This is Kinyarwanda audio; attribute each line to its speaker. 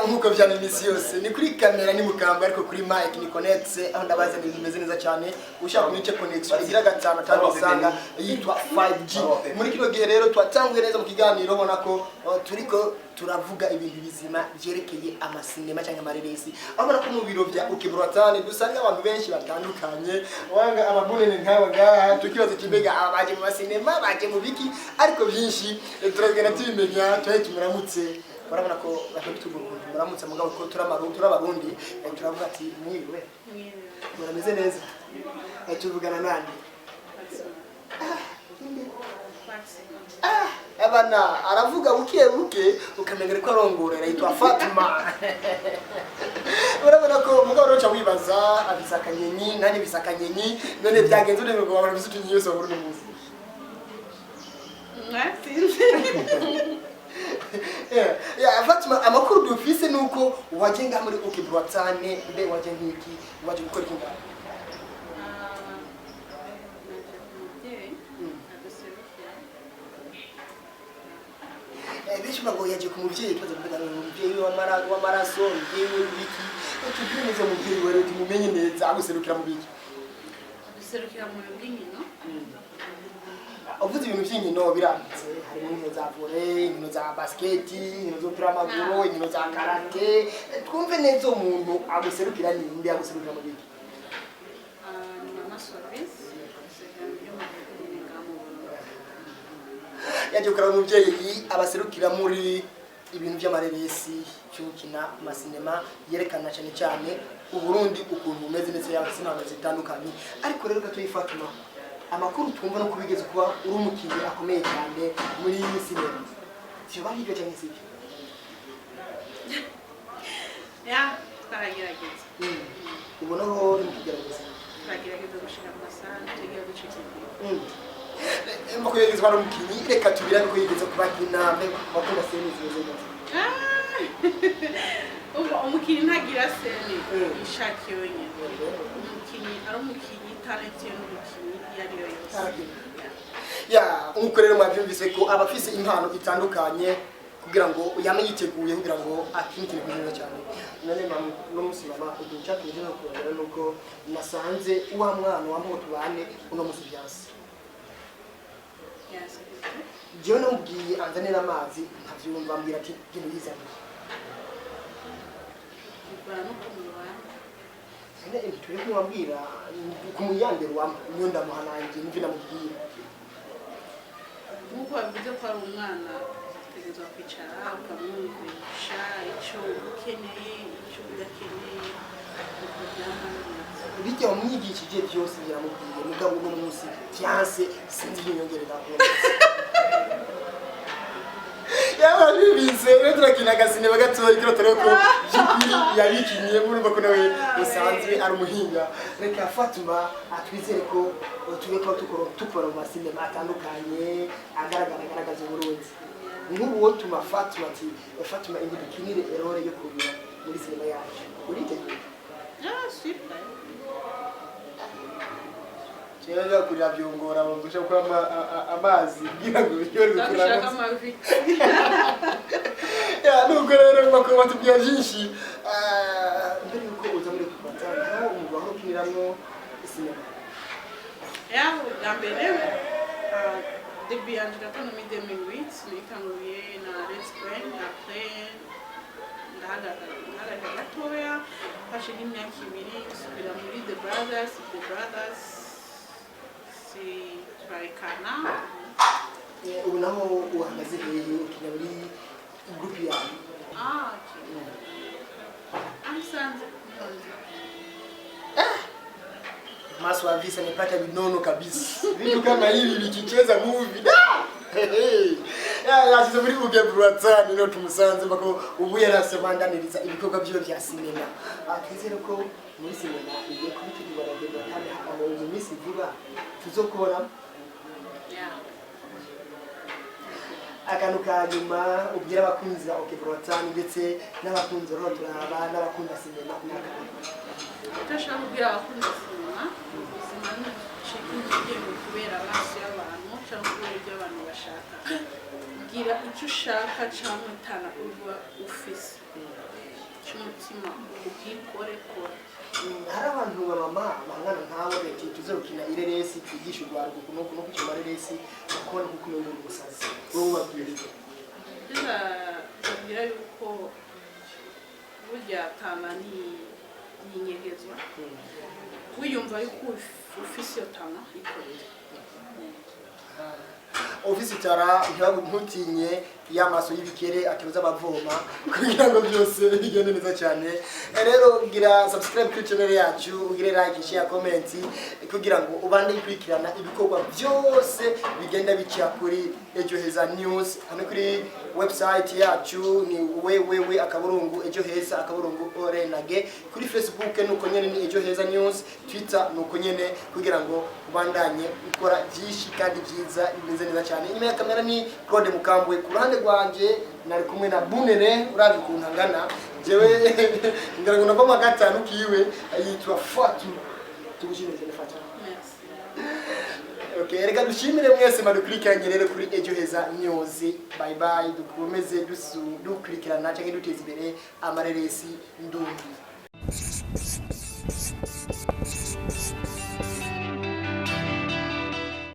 Speaker 1: nkuko vyana imisi yose ni kuri kamera ni mukamba ariko kuri mic ni connect aho ndabaza ibintu bimeze neza cyane ushaka kumice connection igira gatano tabisanga yitwa 5G muri kino gihe rero twatanguye neza mu kiganiro ubona ko turiko turavuga ibintu bizima byerekeye amasinema cyangwa amareresi abona ko mu biro bya Ukibrotani dusanga abantu benshi batandukanye wanga ababunene nk'aba ngaha tukibaza kibega abaje mu masinema baje mu biki ariko byinshi turagenda tubimenya tumuramutse barabona ko batubitugo muramutse mugabo ko turabarundi turavuga ati mwiriwe murameze neza tuvugana nani abana aravuga buke ukamenya ko arongorera yitwa Fatima urabona ko mugabo rocha wibaza abisakanyenyi nani bisakanyenyi none byagenze uri ngo abantu bisutunye yose muri muzi ya Fatima amakuru dufise nuko wajenga muri Ukibrotani mbe waje nkiki waje gukora kinga benshi bago yaje ku muvyeyi twaza kuvuga ngo umuvyeyi w'amaraso ngewe biki tubyumeze mu muvyeyi wari tumumenye neza aguserukira mu biki
Speaker 2: aguserukira mu bw'inkino
Speaker 1: uvuze ibintu by'inkino biranditse harimo inkino za volley inkino za basket inkino zo tramaguro inkino za karate twumve neza umuntu aguserukira ninde aguserukira mu biki
Speaker 2: mama service
Speaker 1: yaje ukara umuvyeyi abaserukira muri ibintu by'amareresi cy'ukina amasinema yerekana cyane cyane uburundi ukuntu umeze ndetse y'abasinema zitandukanye ariko rero gato yifatuma amakuru twumva no kubigeza kuba uri umukinnyi akomeye cyane muri iyi sinema cyo bari byo cyane sibyo
Speaker 2: ya twaragerageza
Speaker 1: ubona ho uri kugerageza
Speaker 2: twaragerageza gushika ku masaha tugiye gucika
Speaker 1: mbako yigeze bari umukinnyi reka tubira ko yigeze kubakina bakunda sene zeze neza
Speaker 2: umukinnyi ntagira sene ishaki yonyine umukinnyi ari umukinnyi talent y'umukinnyi yari yose
Speaker 1: ya nkuko rero mwabyumvise ko abafise impano itandukanye kugira ngo yamenye yiteguye kugira ngo akine ikintu kinini cyane none no musibama igihe cyakije no kurera nuko nasanze uwa mwana wamwe tubane uno musibyansi jewe namubwiye anzanira amazi ntavyumva ambwira ati genda yizana ene turi kumubwira kumuyandera wamwe niyo ndamuhananje nivyo namubwira
Speaker 2: nkuko bavuze ko ari umwana utegerezwa kwicara ukamwumvisha icyo ukeneye icyo udakeneye
Speaker 1: bijya umwigishije byose biramubwiye mugabo uno munsi byanse sinzi inyongerera yaba bibize rero turakina agasine bagatoye kiro toroko jipiri yabikinye murumva ko nawe usanzwe ari umuhinga reka Fatima atwizere ko tubeko tukora mu masine atandukanye agaragaza uburundi nk'ubu wo tuma Fatima ati Fatima indi bikinire errore yo kubira muri sinema yacu uriteguye
Speaker 2: super
Speaker 1: Cyangwa kurya byongora bagusha kwa amazi kugira ngo biyore kurana. Ya nuko rero bako batubya byinshi mbere yuko uza muri kubatana aho umugabo kiniramo sinema.
Speaker 2: Ya gambere debut yanjye gakono mi 2008 nitanguye na Let's Play après ndahagarara gatoya hashe n'imyaka ibiri subira muri The Brothers turayikana
Speaker 1: ubu naho uhagaze hehe ukina muri group yawe
Speaker 2: Amsanze
Speaker 1: Maswa visa nipata vinono kabisa vitu kama hivi vikicheza movie ya sisi muri Ukibrotani no tumusanze bako ubu yarasebandaniriza ibikorwa byo bya sinema twizere ko muri sinema igiye kubitugwa na kandi hakaba mu minsi vuba tuzokora akantu ka nyuma ubwira abakunzi ba Ukibrotani ndetse n'abakunzi ro turaba n'abakunda sinema
Speaker 2: Utashaka kubwira abakunzi sinema ubuzima ni ikintu kubera amaso y'abantu cyangwa kubera ibyo abantu bashaka gira icyo ushaka cyangwa utana uba ufise umutima ubwikore kora.
Speaker 1: hari abantu bamama bangana nkawe bati tuzorukina ireresi twigisha urwaruko kuno kwicuma ireresi ukora kuko umenye umusazi wowe babwirije
Speaker 2: ndabwira yuko burya tama ni inyegezwa wiyumva yuko ufise iyo tama ikorera
Speaker 1: ofisi tara ntutinye y'amaso y'ibikere akibuza abavoma kugira ngo byose bigende neza cyane. Rero gira subscribe kuri channel yacu, ugire like, share, comment kugira ngo ubande ikurikirana ibikorwa byose bigenda bica kuri Ejo Heza News. Hano kuri website yacu ni www.ejoheza.org, kuri Facebook nuko nyene ni Ejo Heza News, Twitter nuko nyene kugira ngo ubandanye ukora byinshi kandi byiza bimeze neza cyane. Inyuma ya kamera ni Claude Mukambwe, ku ruhande rwanje nari kumwe na Bunene uraje kuntangana jewe ngara ngo navamo gatanu kiwe yitwa Fatu. Tugushimire cyane Fatu. Okay, reka dushimire mwese madukurikiranye rero kuri Ejo Heza News. Bye bye, dukomeze dukurikirana cyangwa duteza imbere amareresi ndundi.